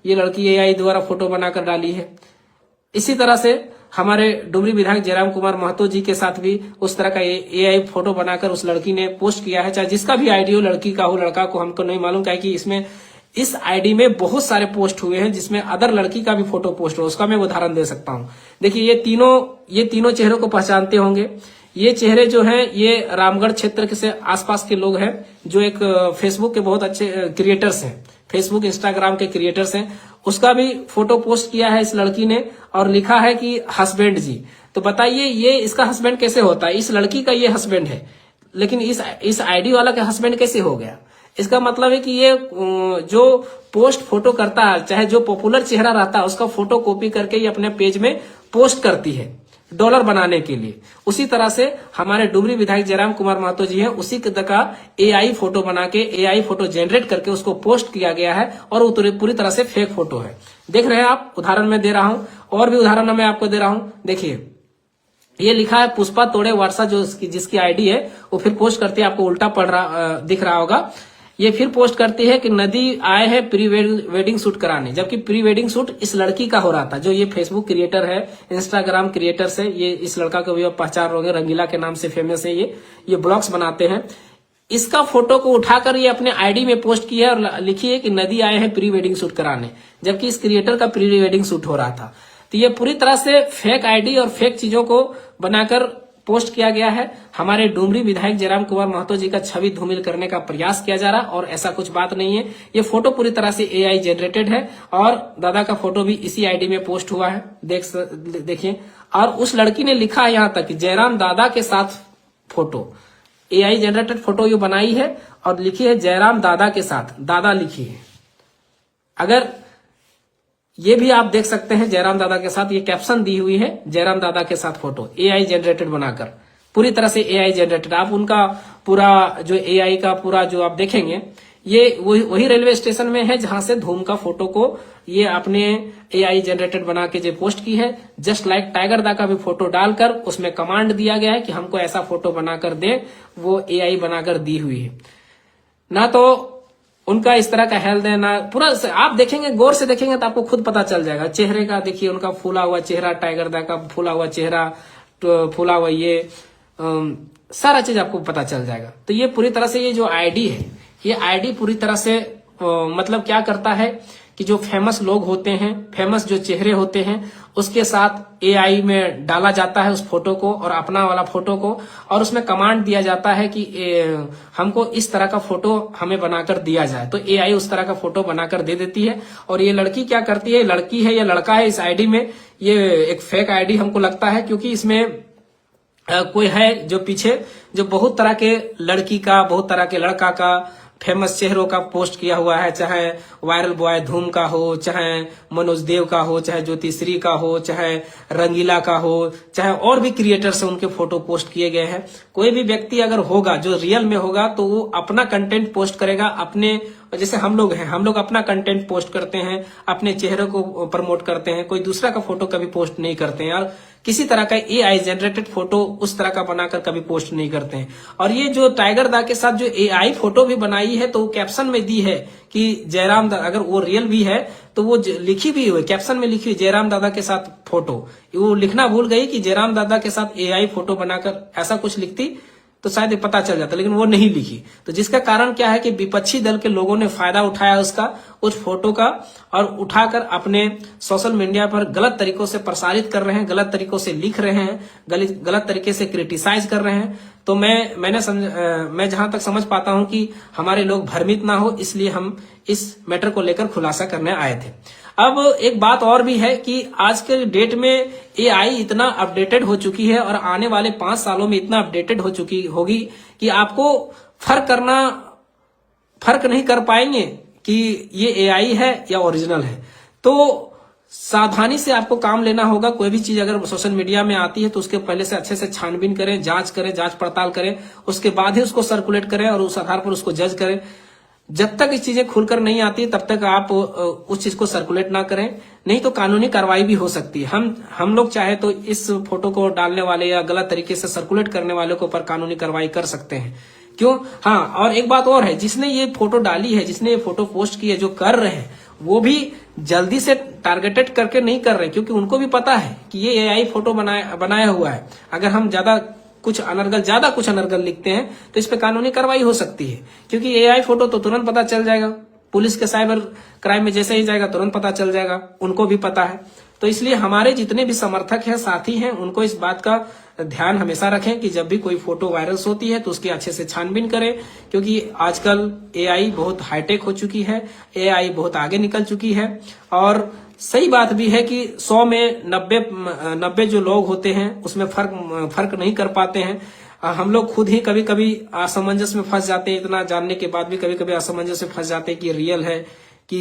ये लड़की एआई द्वारा फोटो बनाकर डाली है। इसी तरह से हमारे डुमरी विधायक जयराम कुमार महतो जी के साथ भी उस तरह का एआई फोटो बनाकर उस लड़की ने पोस्ट किया है। चाहे जिसका भी आईडी हो, लड़की का हो लड़का को, हमको नहीं मालूम, क्या कि इसमें इस आईडी में बहुत सारे पोस्ट हुए हैं जिसमें अदर लड़की का भी फोटो पोस्ट हो। उसका मैं उदाहरण दे सकता हूं। देखिए ये तीनों चेहरों को पहचानते होंगे। ये चेहरे जो हैं ये रामगढ़ क्षेत्र के से आसपास के लोग हैं जो एक फेसबुक के बहुत अच्छे क्रिएटर्स हैं, फेसबुक इंस्टाग्राम के क्रिएटर्स हैं। उसका भी फोटो पोस्ट किया है इस लड़की ने और लिखा है कि हस्बैंड जी। तो बताइए ये इसका हस्बैंड कैसे होता है? इस लड़की का ये हस्बैंड है, लेकिन इस आईडी वाला का हस्बैंड कैसे हो गया? इसका मतलब है कि ये जो पोस्ट फोटो करता है, चाहे जो पॉपुलर चेहरा रहता है उसका फोटो कॉपी करके ये अपने पेज में पोस्ट करती है डॉलर बनाने के लिए। उसी तरह से हमारे डुमरी विधायक जयराम कुमार महतो जी हैं, उसी का एआई फोटो बना के, एआई फोटो जनरेट करके उसको पोस्ट किया गया है और वो पूरी तरह से फेक फोटो है। देख रहे हैं आप, उदाहरण मैं दे रहा हूं, और भी उदाहरण मैं आपको दे रहा हूं। देखिए ये लिखा है पुष्पा तोड़े वर्षा, जो जिसकी आईडी है वो फिर पोस्ट करती है, आपको उल्टा दिख रहा होगा। ये फिर पोस्ट करती है कि नदी आए हैं प्री वेडिंग शूट कराने, जबकि प्री वेडिंग शूट इस लड़की का हो रहा था। जो ये फेसबुक क्रिएटर है, इंस्टाग्राम क्रिएटर से, ये इस लड़का को भी आप पहचान रहे होंगे, रंगीला के नाम से फेमस है। ये ब्लॉग्स बनाते हैं। इसका फोटो को उठाकर ये अपने आईडी में पोस्ट किया है और लिखी है कि नदी आए हैं प्री वेडिंग शूट कराने, जबकि इस क्रिएटर का प्री वेडिंग शूट हो रहा था। तो ये पूरी तरह से फेक आईडी और फेक चीजों को बनाकर पोस्ट किया गया है। हमारे डुमरी विधायक जयराम कुमार महतो जी का छवि धूमिल करने का प्रयास किया जा रहा, और ऐसा कुछ बात नहीं है। ये फोटो पूरी तरह से एआई जनरेटेड है और दादा का फोटो भी इसी आईडी में पोस्ट हुआ है, देखिए। और उस लड़की ने लिखा है यहां तक कि जयराम दादा के साथ फोटो, एआई जनरेटेड फोटो ये बनाई है और लिखी है जयराम दादा के साथ, दादा लिखी है। अगर ये भी आप देख सकते हैं जयराम दादा के साथ, ये कैप्शन दी हुई है जयराम दादा के साथ फोटो, एआई जनरेटेड बनाकर, पूरी तरह से एआई जनरेटेड। आप उनका पूरा जो एआई का पूरा जो आप देखेंगे, ये वही रेलवे स्टेशन में है जहां से धूम का फोटो को ये अपने एआई जनरेटेड बना के जो पोस्ट की है। जस्ट लाइक टाइगर दा का भी फोटो डालकर उसमें कमांड दिया गया है कि हमको ऐसा फोटो बनाकर दे, वो एआई बनाकर दी हुई है। ना तो उनका इस तरह का हेल्थ है, ना पूरा आप देखेंगे, गौर से देखेंगे तो आपको खुद पता चल जाएगा। चेहरे का देखिए, उनका फूला हुआ चेहरा, टाइगर दा का फूला हुआ चेहरा, फूला हुआ ये सारा चीज आपको पता चल जाएगा। तो ये पूरी तरह से ये जो आईडी है, ये आईडी पूरी तरह से मतलब क्या करता है कि जो फेमस लोग होते हैं, फेमस जो चेहरे होते हैं, उसके साथ एआई में डाला जाता है उस फोटो को और अपना वाला फोटो को, और उसमें कमांड दिया जाता है कि हमको इस तरह का फोटो हमें बनाकर दिया जाए। तो एआई उस तरह का फोटो बनाकर दे देती है। और ये लड़की क्या करती है, लड़की है या लड़का है इस आईडी में, ये एक फेक आईडी हमको लगता है, क्योंकि इसमें कोई है जो पीछे जो बहुत तरह के लड़की का, बहुत तरह के लड़का का, फेमस चेहरों का पोस्ट किया हुआ है। चाहे वायरल बॉय धूम का हो, चाहे मनोज देव का हो, चाहे ज्योतिश्री का हो, चाहे रंगीला का हो, चाहे और भी क्रिएटर्स उनके फोटो पोस्ट किए गए हैं। कोई भी व्यक्ति अगर होगा जो रियल में होगा तो वो अपना कंटेंट पोस्ट करेगा अपने, जैसे हम लोग हैं, हम लोग अपना कंटेंट पोस्ट करते हैं, अपने चेहरे को प्रमोट करते हैं, कोई दूसरा का फोटो कभी पोस्ट नहीं करते हैं, और किसी तरह का एआई जनरेटेड फोटो उस तरह का बनाकर कभी पोस्ट नहीं करते हैं। और ये जो टाइगर दा के साथ जो एआई फोटो भी बनाई है, तो वो कैप्शन में दी है कि जयराम दादा, अगर वो रियल भी है तो वो लिखी भी हुई, कैप्शन में लिखी हुई जयराम दादा के साथ फोटो। वो लिखना भूल गई कि जयराम दादा के साथ एआई फोटो बनाकर ऐसा कुछ लिखती तो शायद पता चल जाता, लेकिन वो नहीं लिखी। तो जिसका कारण क्या है कि विपक्षी दल के लोगों ने फायदा उठाया उसका, उस फोटो का, और उठाकर अपने सोशल मीडिया पर गलत तरीकों से प्रसारित कर रहे हैं, गलत तरीकों से लिख रहे हैं, गलत तरीके से क्रिटिसाइज कर रहे हैं। तो मैं जहां तक समझ पाता हूं कि हमारे लोग भ्रमित ना हो, इसलिए हम इस मैटर को लेकर खुलासा करने आए थे। अब एक बात और भी है कि आज के डेट में एआई इतना अपडेटेड हो चुकी है और आने वाले 5 सालों में इतना अपडेटेड हो चुकी होगी कि आपको फर्क नहीं कर पाएंगे कि ये एआई है या ओरिजिनल है। तो सावधानी से आपको काम लेना होगा। कोई भी चीज अगर सोशल मीडिया में आती है तो उसके पहले से अच्छे से छानबीन करें, जांच पड़ताल करें, उसके बाद ही उसको सर्कुलेट करें और उस आधार पर उसको जज करें। जब तक इस चीजें खुलकर नहीं आती तब तक आप उस चीज को सर्कुलेट ना करें, नहीं तो कानूनी कार्रवाई भी हो सकती है। हम लोग चाहे तो इस फोटो को डालने वाले या गलत तरीके से सर्कुलेट करने वाले के ऊपर कानूनी कार्रवाई कर सकते हैं। क्यों? हाँ, और एक बात और है, जिसने ये फोटो डाली है, जिसने ये फोटो पोस्ट की है, जो कर रहे हैं वो भी जल्दी से टारगेटेड करके नहीं कर रहे, क्योंकि उनको भी पता है कि ये एआई फोटो बनाया हुआ है। अगर हम ज्यादा कुछ अनर्गल लिखते हैं तो इस पे कानूनी कार्रवाई हो सकती है, क्योंकि एआई फोटो तो तुरंत पता चल जाएगा। पुलिस के साइबर क्राइम में जैसे ही जाएगा तुरंत पता चल जाएगा, उनको भी पता है। तो इसलिए हमारे जितने भी समर्थक हैं, साथी हैं, उनको इस बात का ध्यान हमेशा रखें कि जब भी कोई फोटो वायरल होती है तो उसकी अच्छे से छानबीन करें, क्योंकि आजकल एआई बहुत हाईटेक हो चुकी है, एआई बहुत आगे निकल चुकी है। और सही बात भी है कि 100 में 90 जो लोग होते हैं उसमें फर्क नहीं कर पाते हैं। हम लोग खुद ही कभी कभी असमंजस में फंस जाते हैं, इतना जानने के बाद भी कभी कभी असमंजस में फंस जाते हैं कि रियल है कि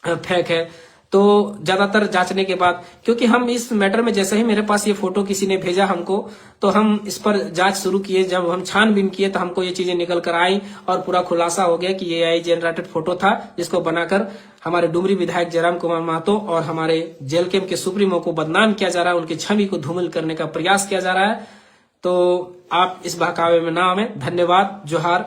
फेक है। तो ज्यादातर जांचने के बाद, क्योंकि हम इस मैटर में जैसे ही मेरे पास ये फोटो किसी ने भेजा हमको, तो हम इस पर जांच शुरू किए। जब हम छानबीन किए तो हमको ये चीजें निकल कर आई और पूरा खुलासा हो गया कि ये एआई जनरेटेड फोटो था, जिसको बनाकर हमारे डुमरी विधायक जयराम कुमार महतो और हमारे जेल कैंप के सुप्रीमो को बदनाम किया जा रहा है, उनकी छवि को धूमिल करने का प्रयास किया जा रहा है। तो आप इस बहकावे में ना आवे। धन्यवाद। जोहार।